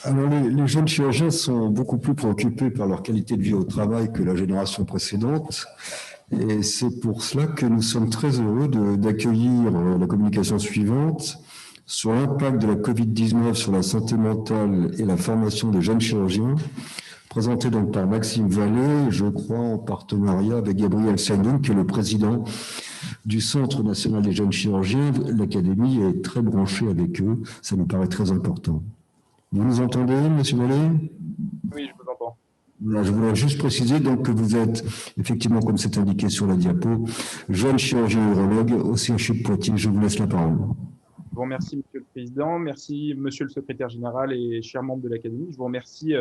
Alors, les jeunes chirurgiens sont beaucoup plus préoccupés par leur qualité de vie au travail que la génération précédente. Et c'est pour cela que nous sommes très heureux d'accueillir la communication suivante sur l'impact de la Covid-19 sur la santé mentale et la formation des jeunes chirurgiens, présentée donc par Maxime Vallée, je crois en partenariat avec Gabriel Sandoun, qui est le président du Centre national des jeunes chirurgiens. L'Académie est très branchée avec eux, ça nous paraît très important. Vous nous entendez, monsieur Vallée? Oui, je vous entends. Je voudrais juste préciser donc que vous êtes, effectivement, comme c'est indiqué sur la diapo, jeune chirurgien urologue au CHU de Poitiers. Je vous laisse la parole. Je vous remercie, Monsieur le Président. Merci, Monsieur le Secrétaire général et chers membres de l'Académie. Je vous remercie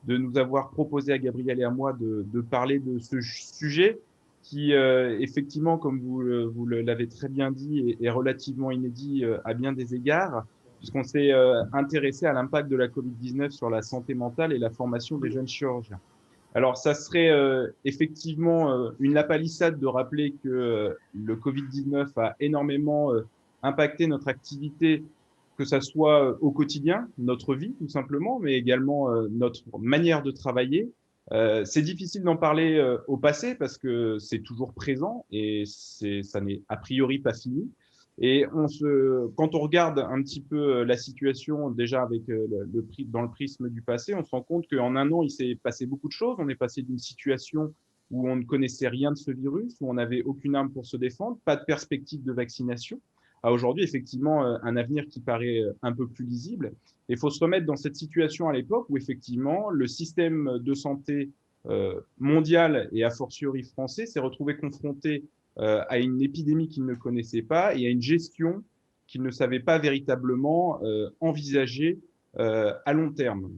de nous avoir proposé à Gabriel et à moi de parler de ce sujet qui, effectivement, comme vous l'avez très bien dit, est relativement inédit à bien des égards, puisqu'on s'est intéressé à l'impact de la Covid-19 sur la santé mentale et la formation des jeunes chirurgiens. Alors, ça serait effectivement une lapalissade de rappeler que le Covid-19 a énormément impacté notre activité, que ça soit au quotidien, notre vie tout simplement, mais également notre manière de travailler. C'est difficile d'en parler au passé parce que c'est toujours présent et ça n'est a priori pas fini. Et quand on regarde un petit peu la situation déjà avec dans le prisme du passé, on se rend compte qu'en un an, il s'est passé beaucoup de choses. On est passé d'une situation où on ne connaissait rien de ce virus, où on n'avait aucune arme pour se défendre, pas de perspective de vaccination, à aujourd'hui, effectivement, un avenir qui paraît un peu plus lisible. Il faut se remettre dans cette situation à l'époque où, effectivement, le système de santé mondial et a fortiori français s'est retrouvé confronté à une épidémie qu'il ne connaissait pas et à une gestion qu'il ne savait pas véritablement envisager à long terme.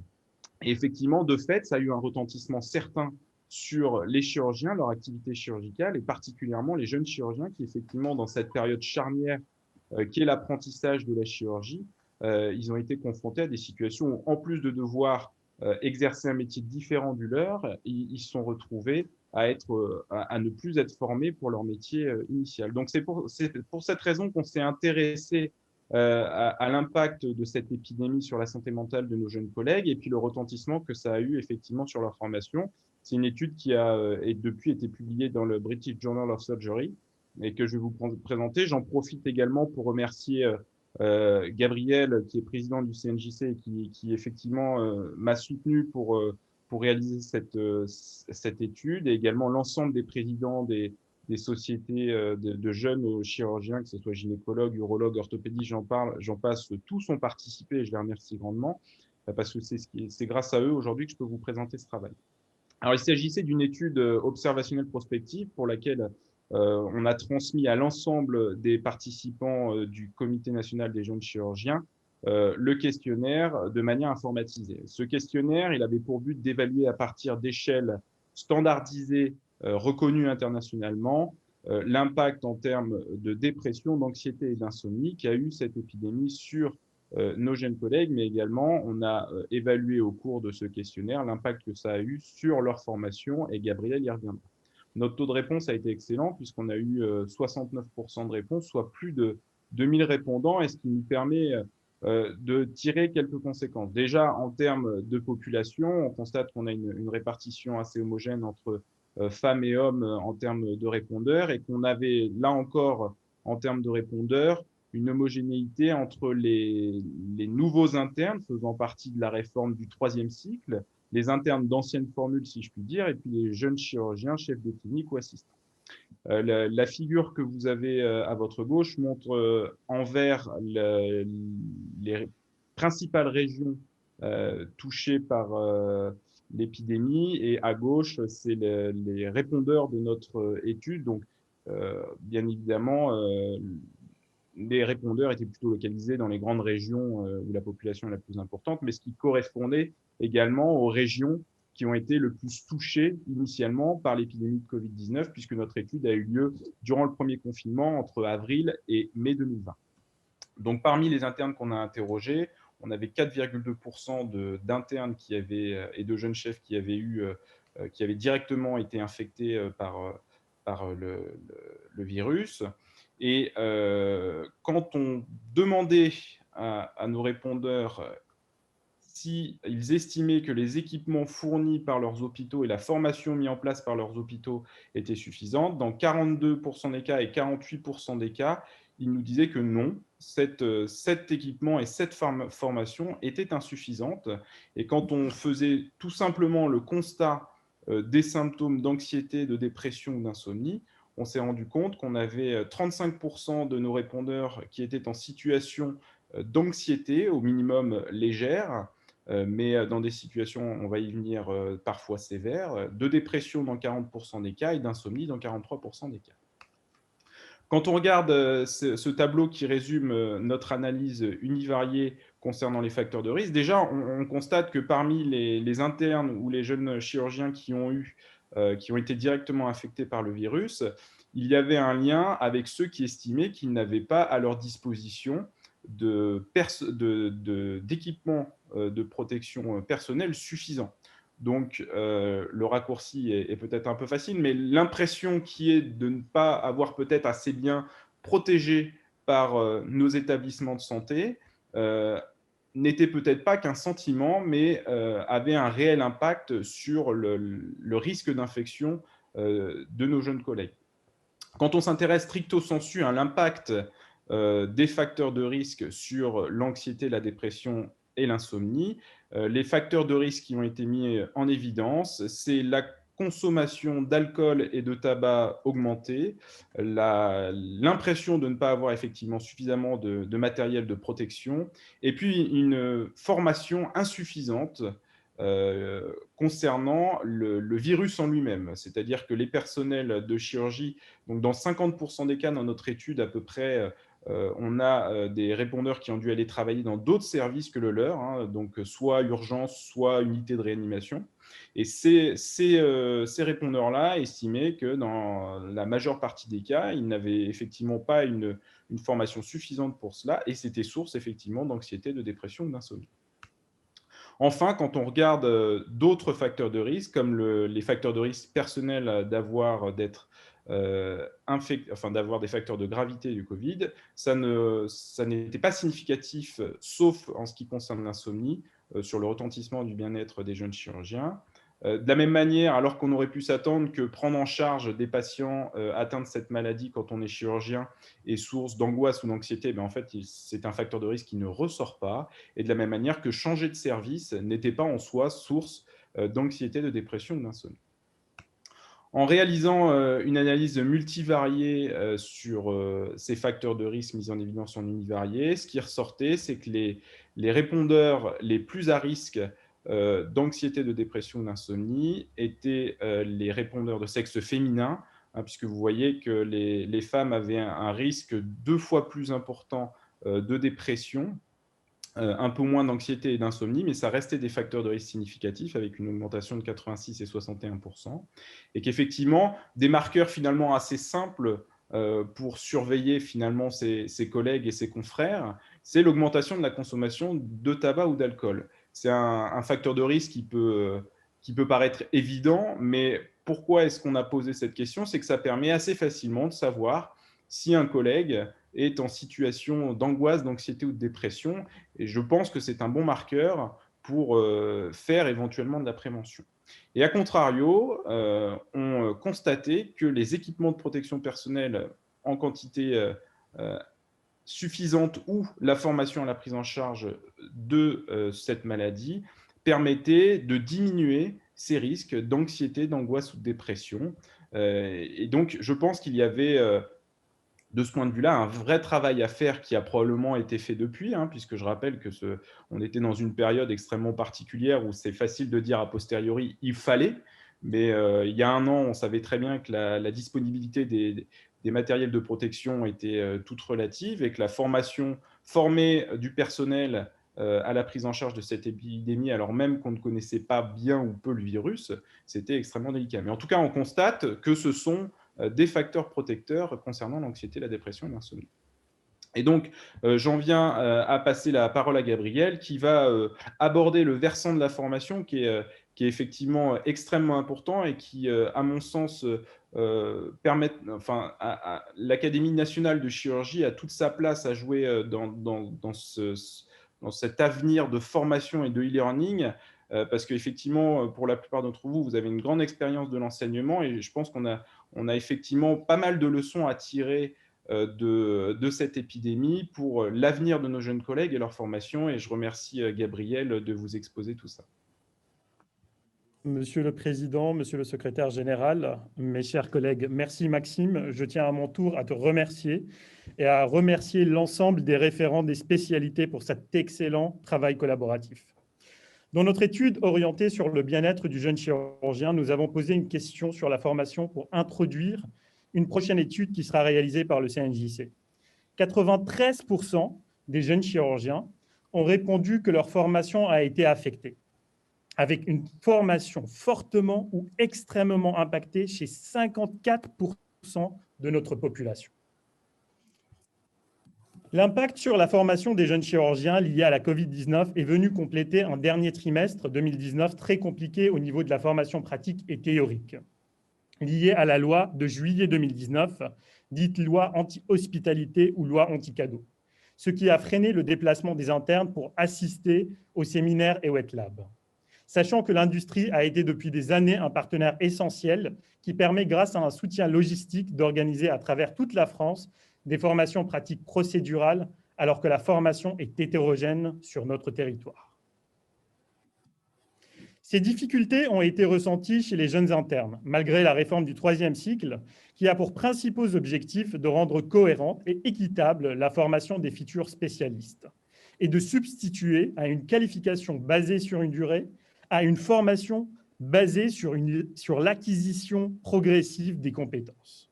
Et effectivement, de fait, ça a eu un retentissement certain sur les chirurgiens, leur activité chirurgicale, et particulièrement les jeunes chirurgiens qui, effectivement, dans cette période charnière qui est l'apprentissage de la chirurgie, ils ont été confrontés à des situations où, en plus de devoir exercer un métier différent du leur, ils se sont retrouvés à ne plus être formés pour leur métier initial. Donc c'est pour cette raison qu'on s'est intéressé à l'impact de cette épidémie sur la santé mentale de nos jeunes collègues et puis le retentissement que ça a eu effectivement sur leur formation. C'est une étude qui a depuis été publiée dans le British Journal of Surgery et que je vais vous présenter. J'en profite également pour remercier Gabriel, qui est président du CNJC et qui effectivement m'a soutenu pour réaliser cette étude, et également l'ensemble des présidents des sociétés de jeunes chirurgiens, que ce soit gynécologues, urologues, orthopédistes, j'en passe, tous ont participé et je les remercie grandement parce que c'est grâce à eux aujourd'hui que je peux vous présenter ce travail. Alors, il s'agissait d'une étude observationnelle prospective pour laquelle on a transmis à l'ensemble des participants du Comité national des jeunes chirurgiens le questionnaire de manière informatisée. Ce questionnaire, il avait pour but d'évaluer à partir d'échelles standardisées, reconnues internationalement, l'impact en termes de dépression, d'anxiété et d'insomnie qu'a eu cette épidémie sur nos jeunes collègues, mais également on a évalué au cours de ce questionnaire l'impact que ça a eu sur leur formation, et Gabriel y reviendra. Notre taux de réponse a été excellent puisqu'on a eu 69% de réponses, soit plus de 2000 répondants, et ce qui nous permet de tirer quelques conséquences. Déjà, en termes de population, on constate qu'on a une répartition assez homogène entre femmes et hommes en termes de répondeurs, et qu'on avait là encore, en termes de répondeurs, une homogénéité entre les nouveaux internes faisant partie de la réforme du troisième cycle, les internes d'anciennes formules, si je puis dire, et puis les jeunes chirurgiens, chefs de clinique ou assistants. La figure que vous avez à votre gauche montre en vert les principales régions touchées par l'épidémie, et à gauche, c'est les répondeurs de notre étude. Donc, bien évidemment, les répondeurs étaient plutôt localisés dans les grandes régions où la population est la plus importante, mais ce qui correspondait également aux régions qui ont été le plus touchées initialement par l'épidémie de Covid-19, puisque notre étude a eu lieu durant le premier confinement entre avril et mai 2020. Donc, parmi les internes qu'on a interrogés, on avait 4,2% d'internes et de jeunes chefs qui avaient directement été infectés par le virus. Et quand on demandait à nos répondeurs ils estimaient que les équipements fournis par leurs hôpitaux et la formation mise en place par leurs hôpitaux étaient suffisantes. Dans 42% des cas et 48% des cas, ils nous disaient que non, cet équipement et cette formation étaient insuffisantes. Et quand on faisait tout simplement le constat des symptômes d'anxiété, de dépression ou d'insomnie, on s'est rendu compte qu'on avait 35% de nos répondeurs qui étaient en situation d'anxiété, au minimum légère, mais dans des situations, on va y venir, parfois sévères, de dépression dans 40% des cas et d'insomnie dans 43% des cas. Quand on regarde ce tableau qui résume notre analyse univariée concernant les facteurs de risque, déjà, on constate que parmi les internes ou les jeunes chirurgiens qui ont été directement infectés par le virus, il y avait un lien avec ceux qui estimaient qu'ils n'avaient pas à leur disposition d'équipements de protection personnelle suffisants. Donc, le raccourci est peut-être un peu facile, mais l'impression qui est de ne pas avoir peut-être assez bien protégé par nos établissements de santé n'était peut-être pas qu'un sentiment, mais avait un réel impact sur le risque d'infection de nos jeunes collègues. Quand on s'intéresse stricto sensu à l'impact des facteurs de risque sur l'anxiété, la dépression et l'insomnie, les facteurs de risque qui ont été mis en évidence, c'est la consommation d'alcool et de tabac augmentée, l'impression de ne pas avoir effectivement suffisamment de matériel de protection, et puis une formation insuffisante concernant le virus en lui-même. C'est-à-dire que les personnels de chirurgie, donc dans 50% des cas dans notre étude à peu près, on a des répondeurs qui ont dû aller travailler dans d'autres services que le leur, hein, donc soit urgence, soit unité de réanimation. Et ces répondeurs-là estimaient que dans la majeure partie des cas, ils n'avaient effectivement pas une formation suffisante pour cela, et c'était source effectivement d'anxiété, de dépression ou d'insomnie. Enfin, quand on regarde d'autres facteurs de risque, comme les facteurs de risque personnels d'avoir d'avoir des facteurs de gravité du Covid, ça n'était pas significatif, sauf en ce qui concerne l'insomnie, sur le retentissement du bien-être des jeunes chirurgiens. De la même manière, alors qu'on aurait pu s'attendre que prendre en charge des patients atteints de cette maladie quand on est chirurgien est source d'angoisse ou d'anxiété, en fait, c'est un facteur de risque qui ne ressort pas. Et de la même manière que changer de service n'était pas en soi source d'anxiété, de dépression ou d'insomnie. En réalisant une analyse multivariée sur ces facteurs de risque mis en évidence en univarié, ce qui ressortait, c'est que les répondeurs les plus à risque d'anxiété, de dépression ou d'insomnie étaient les répondeurs de sexe féminin, hein, puisque vous voyez que les femmes avaient un risque 2 fois plus important de dépression, un peu moins d'anxiété et d'insomnie, mais ça restait des facteurs de risque significatifs avec une augmentation de 86 et 61%. Et qu'effectivement, des marqueurs finalement assez simples pour surveiller finalement ses collègues et ses confrères, c'est l'augmentation de la consommation de tabac ou d'alcool. C'est un facteur de risque qui peut paraître évident, mais pourquoi est-ce qu'on a posé cette question? C'est que ça permet assez facilement de savoir si un collègue est en situation d'angoisse, d'anxiété ou de dépression. Et je pense que c'est un bon marqueur pour faire éventuellement de la prévention. Et à contrario, on constaté que les équipements de protection personnelle en quantité suffisante ou la formation à la prise en charge de cette maladie permettaient de diminuer ces risques d'anxiété, d'angoisse ou de dépression. Et donc, je pense qu'il y avait de ce point de vue-là, un vrai travail à faire qui a probablement été fait depuis, hein, puisque je rappelle que on était dans une période extrêmement particulière où c'est facile de dire a posteriori il fallait, mais il y a un an, on savait très bien que la disponibilité des matériels de protection était toute relative et que la formation formée du personnel à la prise en charge de cette épidémie, alors même qu'on ne connaissait pas bien ou peu le virus, c'était extrêmement délicat. Mais en tout cas, on constate que ce sont des facteurs protecteurs concernant l'anxiété, la dépression et l'insomnie. Et donc, j'en viens à passer la parole à Gabriel, qui va aborder le versant de la formation qui est effectivement extrêmement important et qui, à mon sens, permet, enfin, l'Académie nationale de chirurgie a toute sa place à jouer dans dans cet avenir de formation et de e-learning, parce qu'effectivement, pour la plupart d'entre vous, vous avez une grande expérience de l'enseignement et je pense qu'on a effectivement pas mal de leçons à tirer de cette épidémie pour l'avenir de nos jeunes collègues et leur formation. Et je remercie Gabriel de vous exposer tout ça. Monsieur le Président, Monsieur le Secrétaire général, mes chers collègues, merci Maxime. Je tiens à mon tour à te remercier et à remercier l'ensemble des référents des spécialités pour cet excellent travail collaboratif. Dans notre étude orientée sur le bien-être du jeune chirurgien, nous avons posé une question sur la formation pour introduire une prochaine étude qui sera réalisée par le CNJC. 93% des jeunes chirurgiens ont répondu que leur formation a été affectée, avec une formation fortement ou extrêmement impactée chez 54% de notre population. L'impact sur la formation des jeunes chirurgiens lié à la Covid-19 est venu compléter un dernier trimestre 2019 très compliqué au niveau de la formation pratique et théorique, lié à la loi de juillet 2019, dite loi anti-hospitalité ou loi anti-cadeau, ce qui a freiné le déplacement des internes pour assister aux séminaires et wet labs. Sachant que l'industrie a été depuis des années un partenaire essentiel qui permet, grâce à un soutien logistique, d'organiser à travers toute la France des formations pratiques procédurales, alors que la formation est hétérogène sur notre territoire. Ces difficultés ont été ressenties chez les jeunes internes, malgré la réforme du 3e cycle, qui a pour principaux objectifs de rendre cohérente et équitable la formation des futurs spécialistes et de substituer à une qualification basée sur une durée à une formation basée sur l'acquisition progressive des compétences.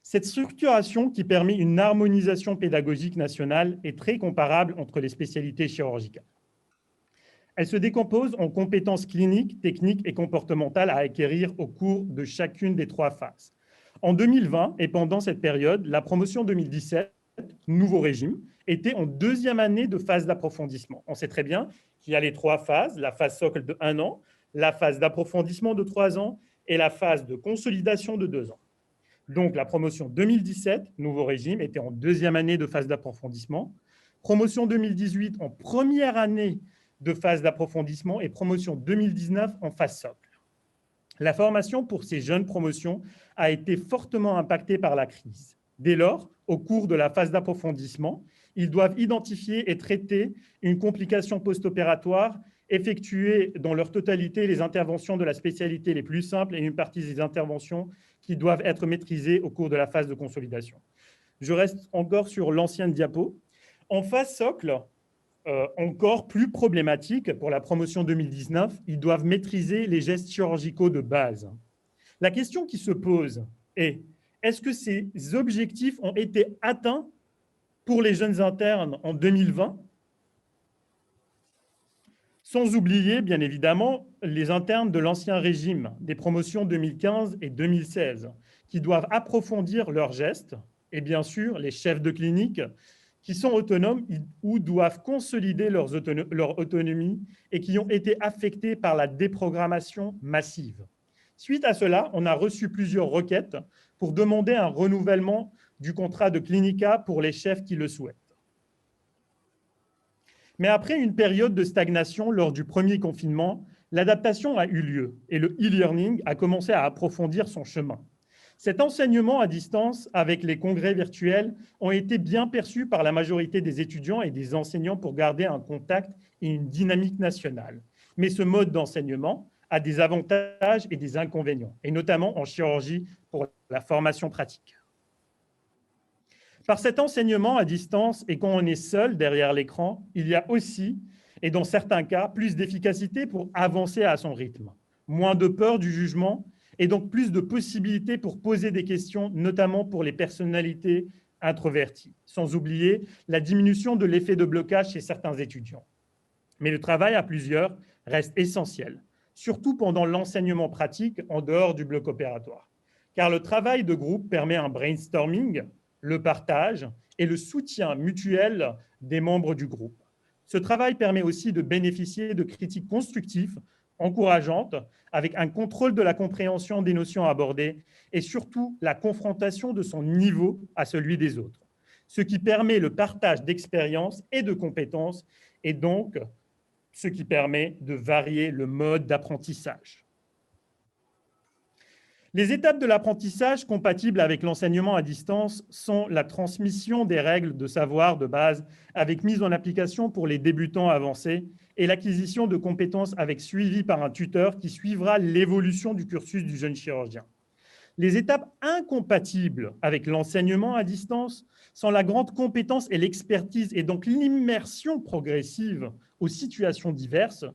Cette structuration qui permet une harmonisation pédagogique nationale est très comparable entre les spécialités chirurgicales. Elle se décompose en compétences cliniques, techniques et comportementales à acquérir au cours de chacune des 3 phases. En 2020 et pendant cette période, la promotion 2017, nouveau régime, était en 2e année de phase d'approfondissement. On sait très bien qu'il y a les 3 phases, la phase socle de 1 an, la phase d'approfondissement de 3 ans et la phase de consolidation de 2 ans. Donc, la promotion 2017, nouveau régime, était en 2e année de phase d'approfondissement. Promotion 2018 en 1re année de phase d'approfondissement et promotion 2019 en phase socle. La formation pour ces jeunes promotions a été fortement impactée par la crise. Dès lors, au cours de la phase d'approfondissement, ils doivent identifier et traiter une complication post-opératoire, effectuer dans leur totalité les interventions de la spécialité les plus simples et une partie des interventions qui doivent être maîtrisées au cours de la phase de consolidation. Je reste encore sur l'ancienne diapo. En phase socle, encore plus problématique pour la promotion 2019, ils doivent maîtriser les gestes chirurgicaux de base. La question qui se pose est, est-ce que ces objectifs ont été atteints pour les jeunes internes en 2020 ? Sans oublier, bien évidemment, les internes de l'ancien régime, des promotions 2015 et 2016, qui doivent approfondir leurs gestes, et bien sûr, les chefs de clinique, qui sont autonomes ou doivent consolider leur autonomie et qui ont été affectés par la déprogrammation massive. Suite à cela, on a reçu plusieurs requêtes pour demander un renouvellement du contrat de Clinica pour les chefs qui le souhaitent. Mais après une période de stagnation lors du premier confinement, l'adaptation a eu lieu et le e-learning a commencé à approfondir son chemin. Cet enseignement à distance avec les congrès virtuels ont été bien perçus par la majorité des étudiants et des enseignants pour garder un contact et une dynamique nationale. Mais ce mode d'enseignement a des avantages et des inconvénients, et notamment en chirurgie pour la formation pratique. Par cet enseignement à distance et quand on est seul derrière l'écran, il y a aussi, et dans certains cas, plus d'efficacité pour avancer à son rythme, moins de peur du jugement et donc plus de possibilités pour poser des questions, notamment pour les personnalités introverties, sans oublier la diminution de l'effet de blocage chez certains étudiants. Mais le travail à plusieurs reste essentiel, surtout pendant l'enseignement pratique en dehors du bloc opératoire, car le travail de groupe permet un brainstorming, le partage et le soutien mutuel des membres du groupe. Ce travail permet aussi de bénéficier de critiques constructives, encourageantes, avec un contrôle de la compréhension des notions abordées et surtout la confrontation de son niveau à celui des autres. ce qui permet le partage d'expériences et de compétences et donc ce qui permet de varier le mode d'apprentissage. Les étapes de l'apprentissage compatibles avec l'enseignement à distance sont la transmission des règles de savoir de base avec mise en application pour les débutants avancés et l'acquisition de compétences avec suivi par un tuteur qui suivra l'évolution du cursus du jeune chirurgien. Les étapes incompatibles avec l'enseignement à distance sont la grande compétence et l'expertise et donc l'immersion progressive aux situations diverses,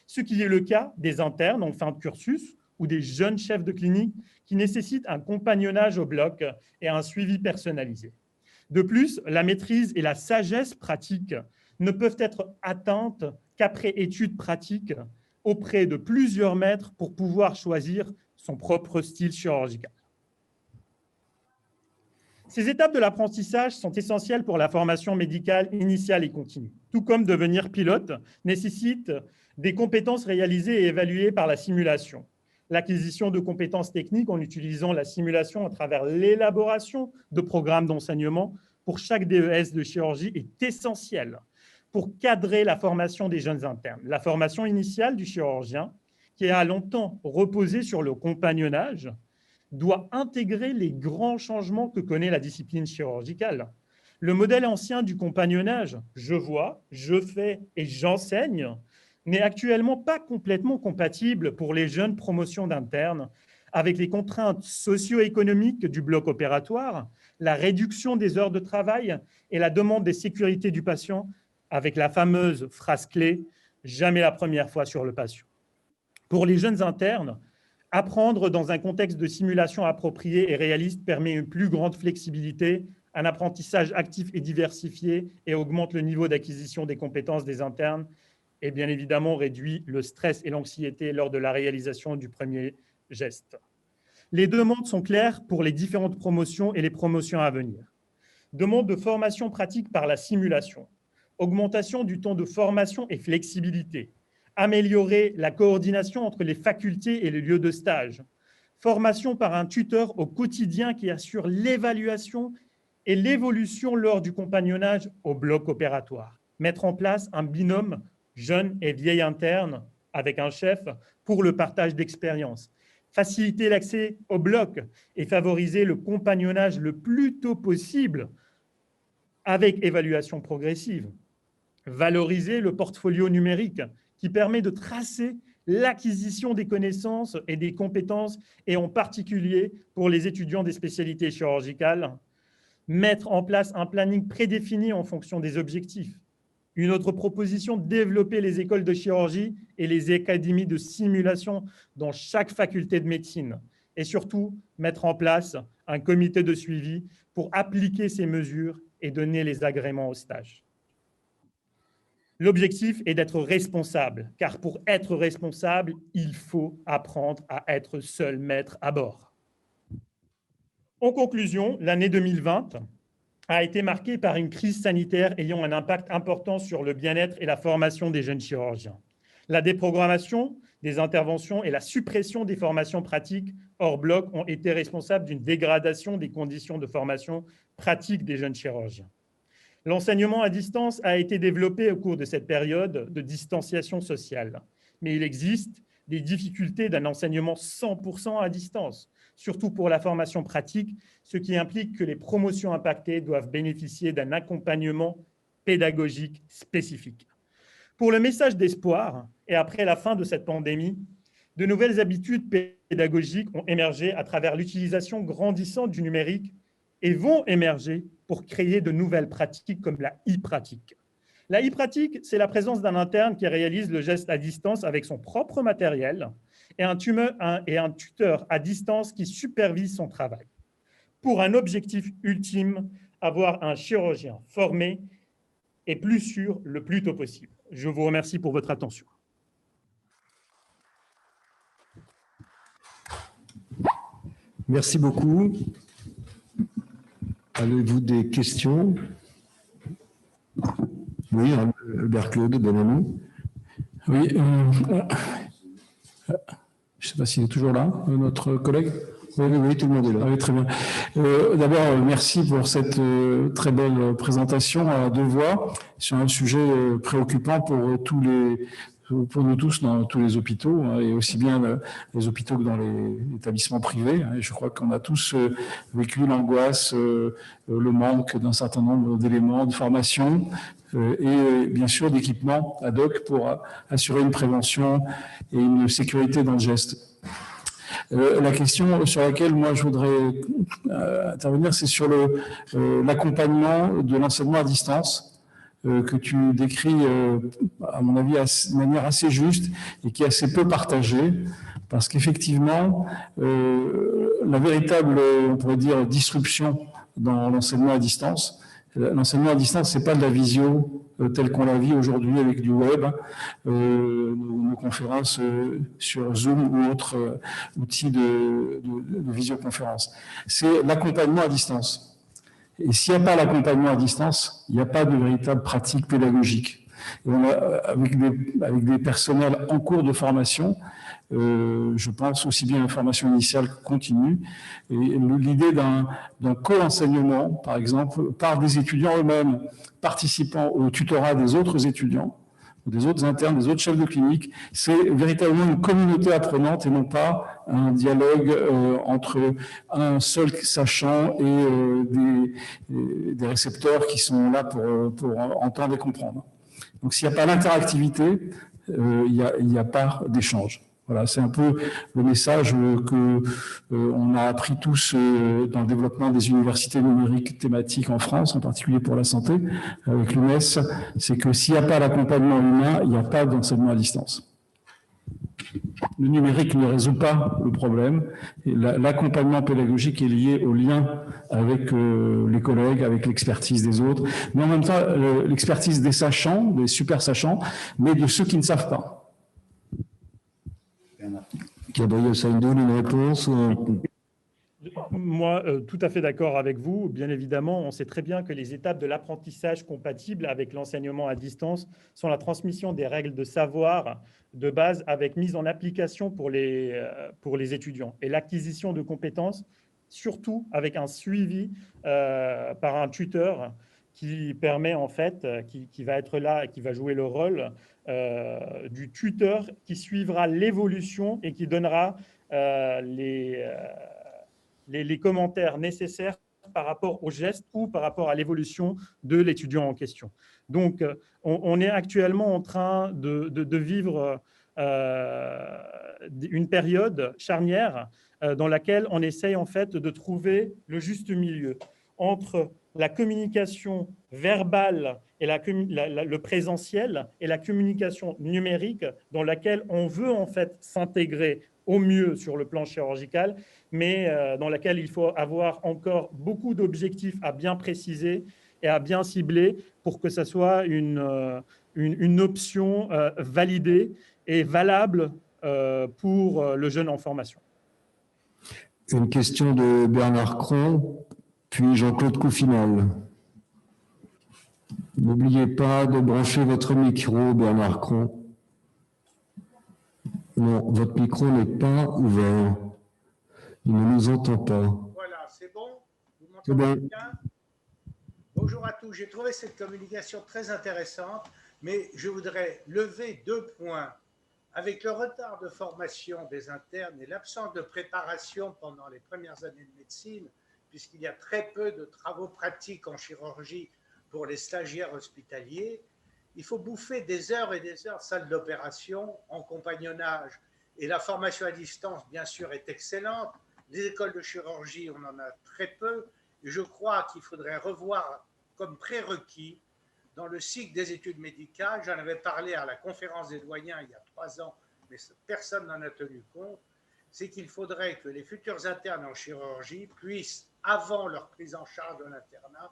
ce qui est le cas des internes en fin de cursus ou des jeunes chefs de clinique qui nécessitent un compagnonnage au bloc et un suivi personnalisé. De plus, la maîtrise et la sagesse pratique ne peuvent être atteintes qu'après études pratiques auprès de plusieurs maîtres pour pouvoir choisir son propre style chirurgical. Ces étapes de l'apprentissage sont essentielles pour la formation médicale initiale et continue. Tout comme devenir pilote nécessite des compétences réalisées et évaluées par la simulation. L'acquisition de compétences techniques en utilisant la simulation à travers l'élaboration de programmes d'enseignement pour chaque DES de chirurgie est essentielle pour cadrer la formation des jeunes internes. La formation initiale du chirurgien, qui a longtemps reposé sur le compagnonnage, doit intégrer les grands changements que connaît la discipline chirurgicale. Le modèle ancien du compagnonnage, je vois, je fais et j'enseigne, n'est actuellement pas complètement compatible pour les jeunes promotions d'internes avec les contraintes socio-économiques du bloc opératoire, la réduction des heures de travail et la demande des sécurités du patient avec la fameuse phrase clé « jamais la première fois sur le patient ». Pour les jeunes internes, apprendre dans un contexte de simulation approprié et réaliste permet une plus grande flexibilité, un apprentissage actif et diversifié et augmente le niveau d'acquisition des compétences des internes et bien évidemment réduit le stress et l'anxiété lors de la réalisation du premier geste. Les demandes sont claires pour les différentes promotions et les promotions à venir. Demande de formation pratique par la simulation, augmentation du temps de formation et flexibilité, améliorer la coordination entre les facultés et les lieux de stage, formation par un tuteur au quotidien qui assure l'évaluation et l'évolution lors du compagnonnage au bloc opératoire, mettre en place un binôme jeune et vieille interne avec un chef pour le partage d'expériences, faciliter l'accès au bloc et favoriser le compagnonnage le plus tôt possible avec évaluation progressive, valoriser le portfolio numérique qui permet de tracer l'acquisition des connaissances et des compétences, et en particulier pour les étudiants des spécialités chirurgicales, mettre en place un planning prédéfini en fonction des objectifs. Une autre proposition, développer les écoles de chirurgie et les académies de simulation dans chaque faculté de médecine. Et surtout, mettre en place un comité de suivi pour appliquer ces mesures et donner les agréments au stage. L'objectif est d'être responsable, car pour être responsable, il faut apprendre à être seul maître à bord. En conclusion, l'année 2020 a été marquée par une crise sanitaire ayant un impact important sur le bien-être et la formation des jeunes chirurgiens. La déprogrammation des interventions et la suppression des formations pratiques hors bloc ont été responsables d'une dégradation des conditions de formation pratique des jeunes chirurgiens. L'enseignement à distance a été développé au cours de cette période de distanciation sociale, mais il existe des difficultés d'un enseignement 100% à distance, surtout pour la formation pratique, ce qui implique que les promotions impactées doivent bénéficier d'un accompagnement pédagogique spécifique. Pour le message d'espoir, et après la fin de cette pandémie, de nouvelles habitudes pédagogiques ont émergé à travers l'utilisation grandissante du numérique et vont émerger pour créer de nouvelles pratiques comme la e-pratique. La e-pratique, c'est la présence d'un interne qui réalise le geste à distance avec son propre matériel et un tuteur à distance qui supervise son travail. Pour un objectif ultime, avoir un chirurgien formé et plus sûr le plus tôt possible. Je vous remercie pour votre attention. Merci beaucoup. Avez-vous des questions? Oui, Albert-Claude Bonamou. Oui, je ne sais pas s'il est toujours là, notre collègue. Oui, tout le monde est là. Oui, très bien. D'abord, merci pour cette très belle présentation à deux voix sur un sujet préoccupant pour pour nous tous dans tous les hôpitaux, hein, et aussi bien les hôpitaux que dans les établissements privés. Hein, et je crois qu'on a tous vécu l'angoisse, le manque d'un certain nombre d'éléments de formation et bien sûr d'équipements ad hoc pour assurer une prévention et une sécurité dans le geste. La question sur laquelle moi je voudrais intervenir, c'est sur l'accompagnement de l'enseignement à distance que tu décris, à mon avis, de manière assez juste et qui est assez peu partagée, parce qu'effectivement, la véritable, on pourrait dire, disruption dans l'enseignement à distance, c'est pas de la visio telle qu'on la vit aujourd'hui avec du web, nos conférences sur Zoom ou autres outils de visioconférence. C'est l'accompagnement à distance. Et s'il n'y a pas l'accompagnement à distance, il n'y a pas de véritable pratique pédagogique. Et on a, avec des personnels en cours de formation, je pense aussi bien à la formation initiale que continue, et l'idée d'un co-enseignement, par exemple, par des étudiants eux-mêmes, participant au tutorat des autres étudiants, des autres internes, des autres chefs de clinique, c'est véritablement une communauté apprenante et non pas un dialogue entre un seul sachant et des récepteurs qui sont là pour entendre et comprendre. Donc s'il n'y a pas d'interactivité, il n'y a pas d'échange. Voilà, c'est un peu le message que on a appris tous dans le développement des universités numériques thématiques en France, en particulier pour la santé, avec l'UNES, c'est que s'il n'y a pas l'accompagnement humain, il n'y a pas d'enseignement à distance. Le numérique ne résout pas le problème. L'accompagnement pédagogique est lié au lien avec les collègues, avec l'expertise des autres, mais en même temps l'expertise des sachants, des super sachants, mais de ceux qui ne savent pas. Gabriel Saindoul, une réponse? Moi, tout à fait d'accord avec vous. Bien évidemment, on sait très bien que les étapes de l'apprentissage compatibles avec l'enseignement à distance sont la transmission des règles de savoir de base avec mise en application pour les étudiants et l'acquisition de compétences, surtout avec un suivi par un tuteur qui permet en fait, qui va être là, qui va jouer le rôle du tuteur qui suivra l'évolution et qui donnera les commentaires nécessaires par rapport au geste ou par rapport à l'évolution de l'étudiant en question. Donc, on est actuellement en train de vivre une période charnière dans laquelle on essaye en fait de trouver le juste milieu entre la communication verbale et le présentiel et la communication numérique dans laquelle on veut en fait s'intégrer au mieux sur le plan chirurgical, mais dans laquelle il faut avoir encore beaucoup d'objectifs à bien préciser et à bien cibler pour que ça soit une option validée et valable pour le jeune en formation. Une question de Bernard Cron, puis Jean-Claude Coufinal. N'oubliez pas de brancher votre micro, Bernard Cron. Non, votre micro n'est pas ouvert. Il ne nous entend pas. Voilà, c'est bon? Vous m'entendez bien? Bonjour à tous. J'ai trouvé cette communication très intéressante, mais je voudrais lever 2 points. Avec le retard de formation des internes et l'absence de préparation pendant les premières années de médecine, puisqu'il y a très peu de travaux pratiques en chirurgie pour les stagiaires hospitaliers, il faut bouffer des heures et des heures de salle d'opération en compagnonnage. Et la formation à distance, bien sûr, est excellente. Les écoles de chirurgie, on en a très peu. Et je crois qu'il faudrait revoir comme prérequis dans le cycle des études médicales. J'en avais parlé à la conférence des doyens il y a 3 ans, mais personne n'en a tenu compte. C'est qu'il faudrait que les futurs internes en chirurgie puissent, avant leur prise en charge de l'internat,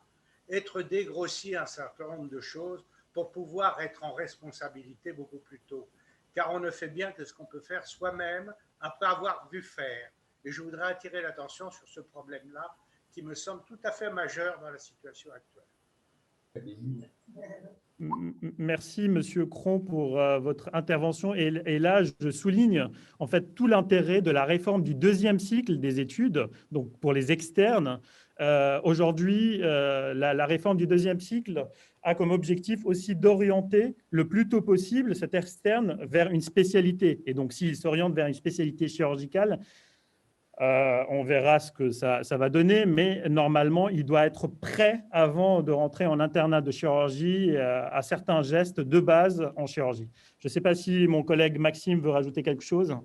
être dégrossis un certain nombre de choses pour pouvoir être en responsabilité beaucoup plus tôt. Car on ne fait bien que ce qu'on peut faire soi-même après avoir vu faire. Et je voudrais attirer l'attention sur ce problème-là qui me semble tout à fait majeur dans la situation actuelle. Merci, Monsieur Cron, pour votre intervention. Et là, je souligne en fait tout l'intérêt de la réforme du deuxième cycle des études, donc pour les externes. Aujourd'hui, la réforme du deuxième cycle a comme objectif aussi d'orienter le plus tôt possible cet externe vers une spécialité. Et donc, s'il s'oriente vers une spécialité chirurgicale, on verra ce que ça va donner, mais normalement, il doit être prêt avant de rentrer en internat de chirurgie à certains gestes de base en chirurgie. Je ne sais pas si mon collègue Maxime veut rajouter quelque chose.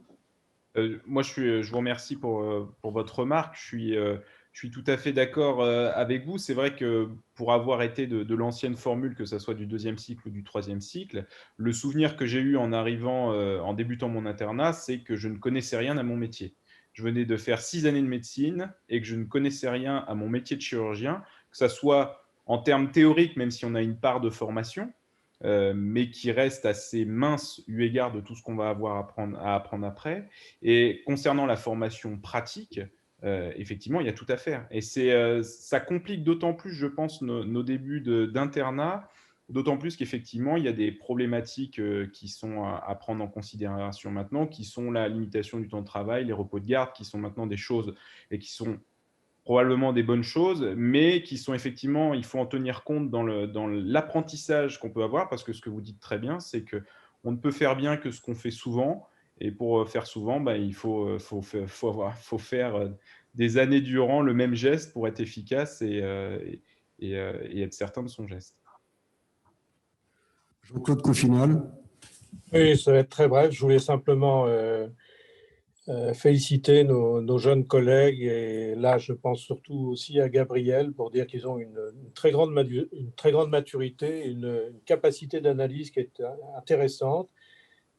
Moi, je vous remercie pour votre remarque. Je suis tout à fait d'accord avec vous. C'est vrai que pour avoir été de l'ancienne formule, que ce soit du deuxième cycle ou du troisième cycle, le souvenir que j'ai eu en arrivant, en débutant mon internat, c'est que je ne connaissais rien à mon métier. Je venais de faire 6 années de médecine et que je ne connaissais rien à mon métier de chirurgien, que ce soit en termes théoriques, même si on a une part de formation, mais qui reste assez mince eu égard de tout ce qu'on va avoir à apprendre après. Et concernant la formation pratique, effectivement, il y a tout à faire. Et ça complique d'autant plus, je pense, nos débuts d'internat, d'autant plus qu'effectivement, il y a des problématiques qui sont à prendre en considération maintenant, qui sont la limitation du temps de travail, les repos de garde, qui sont maintenant des choses et qui sont probablement des bonnes choses, mais qui sont effectivement, il faut en tenir compte dans l'apprentissage qu'on peut avoir, parce que ce que vous dites très bien, c'est qu'on ne peut faire bien que ce qu'on fait souvent, et pour faire souvent, il faut faire des années durant le même geste pour être efficace et être certain de son geste. Jean-Claude Coffinal. Oui, ça va être très bref. Je voulais simplement féliciter nos jeunes collègues, et là je pense surtout aussi à Gabriel, pour dire qu'ils ont une très grande maturité, une capacité d'analyse qui est intéressante,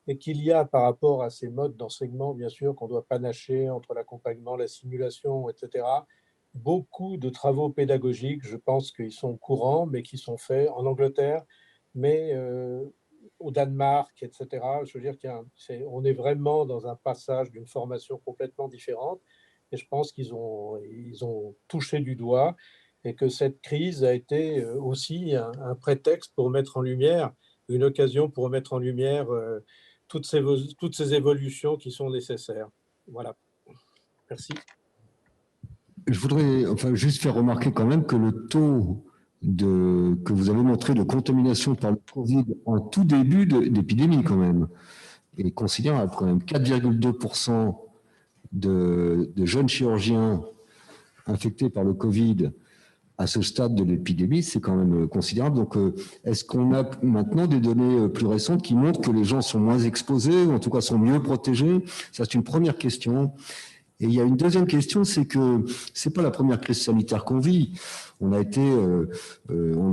et qu'il y a par rapport à ces modes d'enseignement, bien sûr, qu'on doit panacher entre l'accompagnement, la simulation, etc., beaucoup de travaux pédagogiques, je pense qu'ils sont courants, mais qui sont faits en Angleterre, mais au Danemark, etc. Je veux dire qu'on est vraiment dans un passage d'une formation complètement différente, et je pense qu'ils ont touché du doigt, et que cette crise a été aussi un prétexte pour mettre en lumière, une occasion pour mettre en lumière toutes ces évolutions qui sont nécessaires. Voilà. Merci. Je voudrais juste faire remarquer quand même que le taux que vous avez montré de contamination par le Covid en tout début d'épidémie quand même est considérable. Quand même 4,2% de jeunes chirurgiens infectés par le Covid à ce stade de l'épidémie, c'est quand même considérable. Donc, est-ce qu'on a maintenant des données plus récentes qui montrent que les gens sont moins exposés, ou en tout cas sont mieux protégés? Ça, c'est une première question. Et il y a une deuxième question, c'est que c'est pas la première crise sanitaire qu'on vit. On a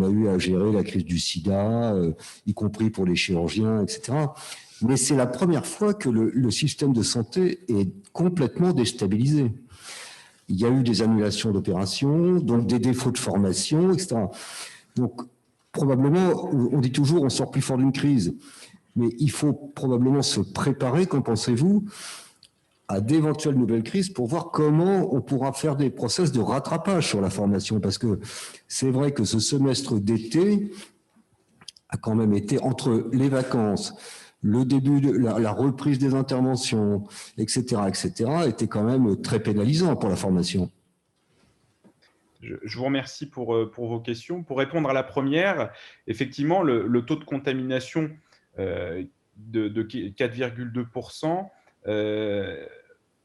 eu à gérer la crise du sida, y compris pour les chirurgiens, etc. Mais c'est la première fois que le système de santé est complètement déstabilisé. Il y a eu des annulations d'opérations, donc des défauts de formation, etc. Donc, probablement, on dit toujours on sort plus fort d'une crise, mais il faut probablement se préparer, qu'en pensez-vous, à d'éventuelles nouvelles crises pour voir comment on pourra faire des process de rattrapage sur la formation. Parce que c'est vrai que ce semestre d'été a quand même été, entre les vacances, le début de la reprise des interventions, etc., était quand même très pénalisant pour la formation. Je vous remercie pour vos questions. Pour répondre à la première, effectivement, le taux de contamination de 4,2%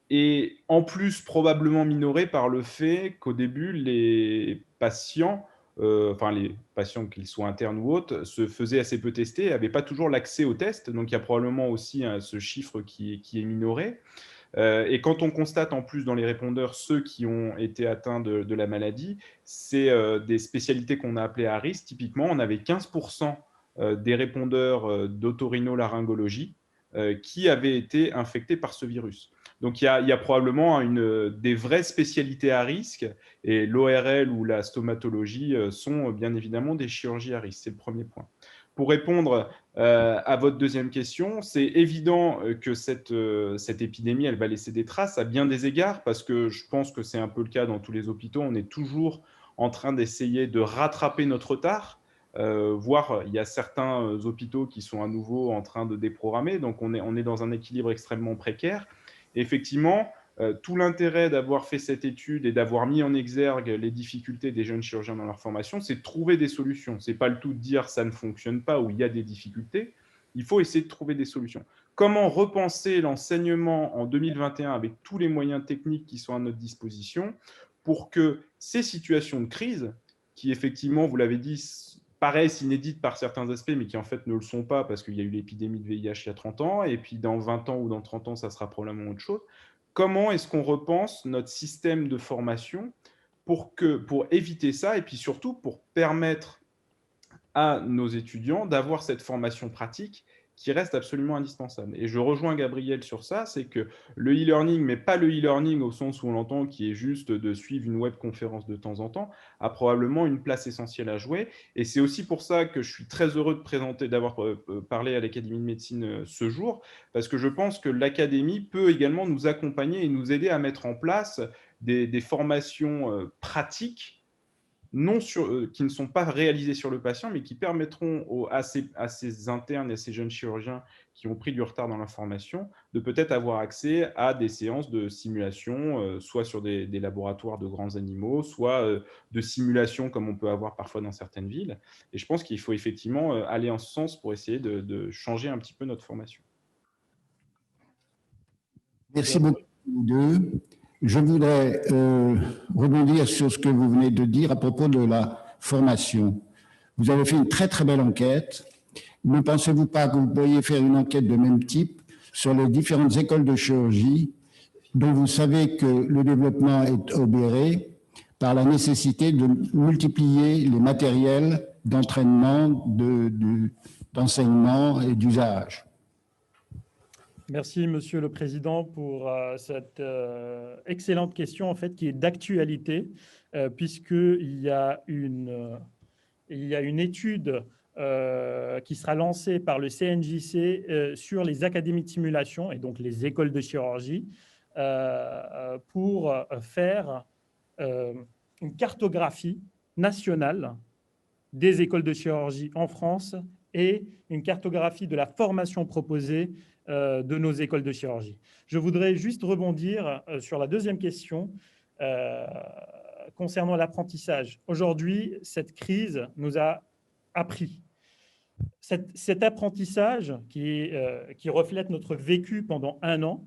est en plus probablement minoré par le fait qu'au début, les patients, qu'ils soient internes ou autres, se faisaient assez peu tester, n'avaient pas toujours l'accès aux tests. Donc, il y a probablement aussi ce chiffre qui est minoré. Et quand on constate en plus dans les répondeurs ceux qui ont été atteints de la maladie, c'est des spécialités qu'on a appelées à risque. Typiquement, on avait 15% des répondeurs d'otorhinolaryngologie qui avaient été infectés par ce virus. Donc, il y a probablement des vraies spécialités à risque, et l'ORL ou la stomatologie sont bien évidemment des chirurgies à risque. C'est le premier point. Pour répondre à votre deuxième question, c'est évident que cette épidémie, elle va laisser des traces à bien des égards, parce que je pense que c'est un peu le cas dans tous les hôpitaux. On est toujours en train d'essayer de rattraper notre retard. voire il y a certains hôpitaux qui sont à nouveau en train de déprogrammer. Donc, on est dans un équilibre extrêmement précaire. Et effectivement, tout l'intérêt d'avoir fait cette étude et d'avoir mis en exergue les difficultés des jeunes chirurgiens dans leur formation, c'est de trouver des solutions. Ce n'est pas le tout de dire ça ne fonctionne pas ou il y a des difficultés. Il faut essayer de trouver des solutions. Comment repenser l'enseignement en 2021 avec tous les moyens techniques qui sont à notre disposition pour que ces situations de crise, qui effectivement, vous l'avez dit, paraissent inédites par certains aspects, mais qui en fait ne le sont pas parce qu'il y a eu l'épidémie de VIH il y a 30 ans, et puis dans 20 ans ou dans 30 ans, ça sera probablement autre chose. Comment est-ce qu'on repense notre système de formation pour éviter ça, et puis surtout pour permettre à nos étudiants d'avoir cette formation pratique qui reste absolument indispensable. Et je rejoins Gabriel sur ça, c'est que le e-learning, mais pas le e-learning au sens où on l'entend, qui est juste de suivre une webconférence de temps en temps, a probablement une place essentielle à jouer. Et c'est aussi pour ça que je suis très heureux d'avoir parlé à l'Académie de médecine ce jour, parce que je pense que l'Académie peut également nous accompagner et nous aider à mettre en place des formations pratiques qui ne sont pas réalisés sur le patient, mais qui permettront à ces internes et à ces jeunes chirurgiens qui ont pris du retard dans la formation de peut-être avoir accès à des séances de simulation, soit sur des laboratoires de grands animaux, soit de simulation comme on peut avoir parfois dans certaines villes. Et je pense qu'il faut effectivement aller en ce sens pour essayer de changer un petit peu notre formation. Merci beaucoup, vous deux. Je voudrais rebondir sur ce que vous venez de dire à propos de la formation. Vous avez fait une très, très belle enquête. Ne pensez-vous pas que vous pourriez faire une enquête de même type sur les différentes écoles de chirurgie dont vous savez que le développement est obéré par la nécessité de multiplier les matériels d'entraînement, d'enseignement et d'usage? Merci, Monsieur le Président, pour cette excellente question, en fait, qui est d'actualité, puisqu'il y a une étude qui sera lancée par le CNJC sur les académies de simulation et donc les écoles de chirurgie pour faire une cartographie nationale des écoles de chirurgie en France et une cartographie de la formation proposée de nos écoles de chirurgie. Je voudrais juste rebondir sur la deuxième question concernant l'apprentissage. Aujourd'hui, cette crise nous a appris. Cet apprentissage qui reflète notre vécu pendant 1 an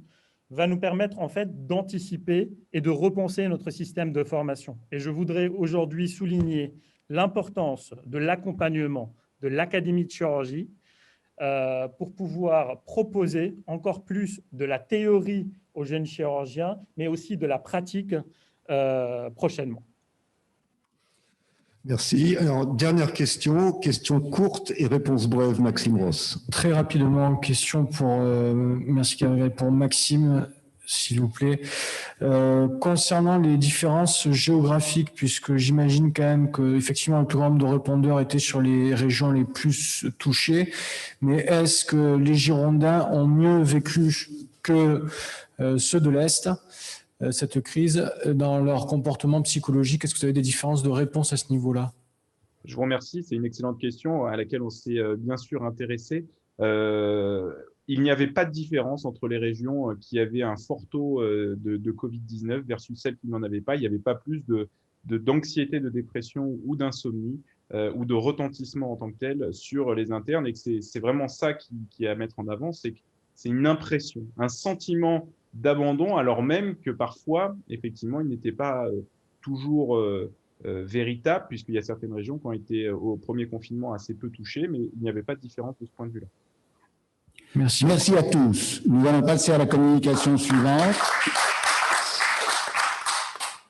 va nous permettre en fait d'anticiper et de repenser notre système de formation. Et je voudrais aujourd'hui souligner l'importance de l'accompagnement de l'Académie de chirurgie pour pouvoir proposer encore plus de la théorie aux jeunes chirurgiens, mais aussi de la pratique prochainement. Merci. Alors, dernière question courte et réponse brève, Maxime Ross. Très rapidement, question merci Gabriel, pour Maxime, s'il vous plaît. Concernant les différences géographiques, puisque j'imagine quand même qu'effectivement le plus grand nombre de répondeurs était sur les régions les plus touchées, mais est-ce que les Girondins ont mieux vécu que ceux de l'Est cette crise dans leur comportement psychologique? Est-ce que vous avez des différences de réponse à ce niveau-là? Je vous remercie, c'est une excellente question à laquelle on s'est bien sûr intéressé. Il n'y avait pas de différence entre les régions qui avaient un fort taux de Covid-19 versus celles qui n'en avaient pas. Il n'y avait pas plus d'anxiété, de dépression ou d'insomnie ou de retentissement en tant que tel sur les internes. Et c'est vraiment ça qui est à mettre en avant, c'est que c'est une impression, un sentiment d'abandon, alors même que parfois, effectivement, il n'était pas toujours véritable, puisqu'il y a certaines régions qui ont été au premier confinement assez peu touchées, mais il n'y avait pas de différence de ce point de vue-là. Merci. Merci à tous. Nous allons passer à la communication suivante.